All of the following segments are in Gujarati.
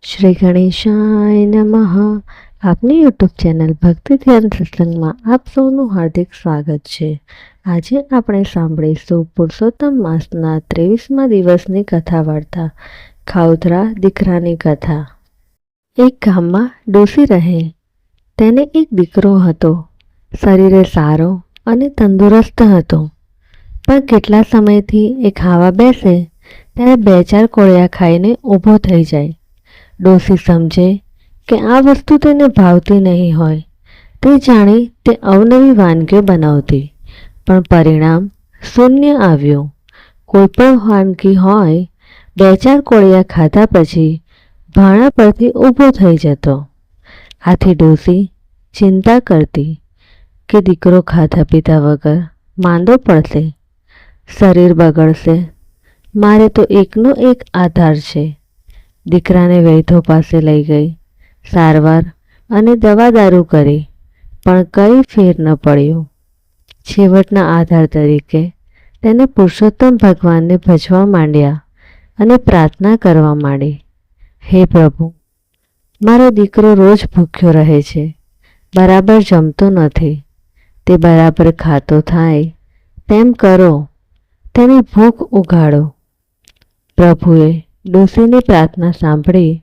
શ્રી ગણેશાય નમઃ. આપની યુટ્યુબ ચેનલ ભક્તિ ધ્યાન સત્સંગમાં આપ સૌનું હાર્દિક સ્વાગત છે. આજે આપણે સાંભળીશું પુરુષોત્તમ માસના 23મા દિવસની કથા વાર્તા ખાઉધરા દીકરાની કથા. એક ગામમાં ડોસી રહે. તેને એક દીકરો હતો. શરીરે સારો અને તંદુરસ્ત હતો, પણ કેટલા સમયથી એ ખાવા બેસે ત્યારે 2-4 કોળિયા ખાઈને ઊભો થઈ જાય. ડોસી સમજે કે આ વસ્તુ તેને ભાવતી નહીં હોય. તે જાણી તે અવનવી વાનગીઓ બનાવતી, પણ પરિણામ શૂન્ય આવ્યું. કોઈ પણ વાનગી હોય, 2-4 કોળિયા ખાધા પછી ભાણા પરથી ઊભો થઈ જતો. આથી ડોસી ચિંતા કરતી કે દીકરો ખાધા પીધા વગર માંદો પડશે, શરીર બગડશે. મારે તો એકનો એક આધાર છે. દીકરાને વૈદ્યો પાસે લઈ ગઈ, સારવાર અને દવા દારૂ કરી, પણ કંઈ ફેર ન પડ્યો. છેવટના આધાર તરીકે તેને પુરુષોત્તમ ભગવાનને ભજવા માંડ્યા અને પ્રાર્થના કરવા માંડી. હે પ્રભુ, મારો દીકરો રોજ ભૂખ્યો રહે છે, બરાબર જમતો નથી. તે બરાબર ખાતો થાય તેમ કરો, તેની ભૂખ ઉઘાડો. પ્રભુએ ડોસીની પ્રાર્થના સાંભળી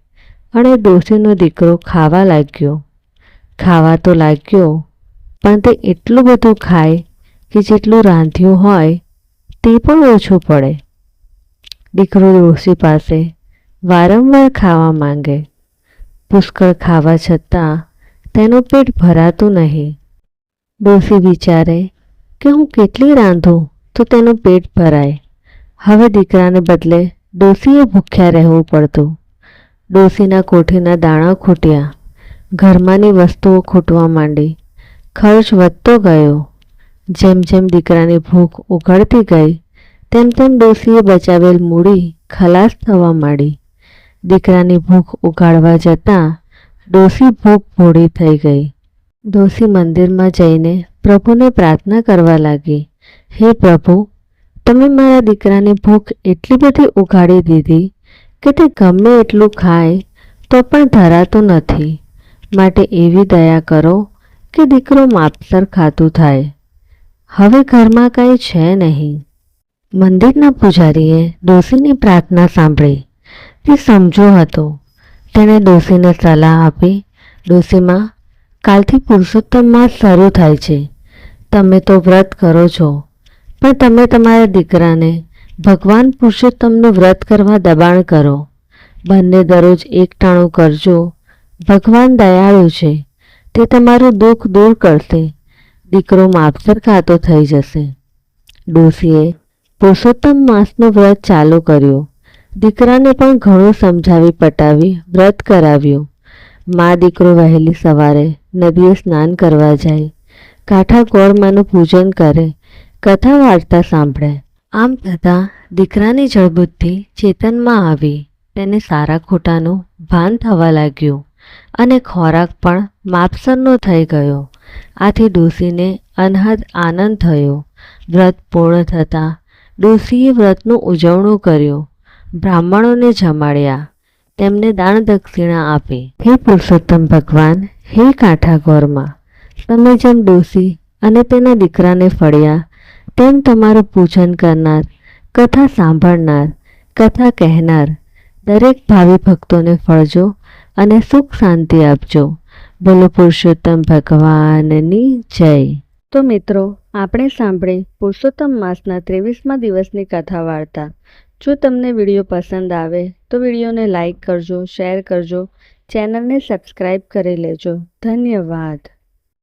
અને ડોસીનો દીકરો ખાવા લાગ્યો. ખાવા તો લાગ્યો, પણ તે એટલું બધું ખાય કે જેટલું રાંધ્યું હોય તે પણ ઓછું પડે. દીકરો ડોસી પાસે વારંવાર ખાવા માંગે. પુષ્કળ ખાવા છતાં તેનું પેટ ભરાતું નહીં. ડોસી વિચારે કે હું કેટલી રાંધું તો તેનું પેટ ભરાય. હવે દીકરાને બદલે ડોસીએ ભૂખ્યા રહેવું પડતું. ડોસીના કોઠીના દાણા ખૂટ્યા, ઘરમાંની વસ્તુઓ ખૂટવા માંડી, ખર્ચ વધતો ગયો. જેમ જેમ દીકરાની ભૂખ ઉઘડતી ગઈ તેમ તેમ ડોસીએ બચાવેલ મૂડી ખલાસ થવા માંડી. દીકરાની ભૂખ ઉઘાડવા જતાં ડોસી ભૂખ ભોળી થઈ ગઈ. ડોસી મંદિરમાં જઈને પ્રભુને પ્રાર્થના કરવા લાગી. હે પ્રભુ, તમે મારા દીકરાની ભૂખ એટલી બધી ઉઘાડી દીધી કે તે ગમે એટલું ખાય તો પણ ધરાતો નથી. માટે એવી દયા કરો કે દીકરો માપસર ખાતું થાય. હવે ઘરમાં કંઈ છે નહીં. મંદિરના પૂજારીએ ડોસીની પ્રાર્થના સાંભળી. તે સમજો હતો. તેણે ડોસીને સલાહ આપી, ડોસીમાં, કાલથી પુરુષોત્તમ માસ શરૂ થાય છે. તમે તો વ્રત કરો છો, પણ તમે તમારા દીકરાને ભગવાન પુરુષોત્તમનું વ્રત કરવા દબાણ કરો. બંને દરરોજ એકટાણું કરજો. ભગવાન દયાળુ છે, તે તમારું દુઃખ દૂર કરશે. દીકરો માપસર ખાતો થઈ જશે. ડોસીએ પુરુષોત્તમ માસનું વ્રત ચાલુ કર્યું. દીકરાને પણ ઘણું સમજાવી પટાવી વ્રત કરાવ્યું. મા દીકરો વહેલી સવારે નદીએ સ્નાન કરવા જાય, કાંઠા ગોળમાનું પૂજન કરે, કથા વાર્તા સાંભળે. આમ થતાં દીકરાની જળબુદ્ધિ ચેતનમાં આવી. તેને સારા ખોટાનું ભાન થવા લાગ્યું અને ખોરાક પણ માપસરનો થઈ ગયો. આથી ડોસીને અનહદ આનંદ થયો. વ્રત પૂર્ણ થતાં ડોસીએ વ્રતનું ઉજવણું કર્યું. બ્રાહ્મણોને જમાડ્યા, તેમને દાન દક્ષિણા આપી. હે પુરુષોત્તમ ભગવાન, હે કાંઠા ગોરમાં, તમે જેમ ડોસી અને તેના દીકરાને ફળ્યા તેમ તમારું પૂજન કરનાર, કથા સાંભળનાર, કથા કહેનાર દરેક ભાવિ ભક્તોને ફળજો અને સુખ શાંતિ આપજો. બોલો પુરુષોત્તમ ભગવાનની જય. તો મિત્રો, આપણે સાંભળી પુરુષોત્તમ માસના 23મા દિવસની કથા વાર્તા. જો તમને વિડીયો પસંદ આવે તો વિડીયોને લાઈક કરજો, શેર કરજો, ચેનલને સબસ્ક્રાઈબ કરી લેજો. ધન્યવાદ.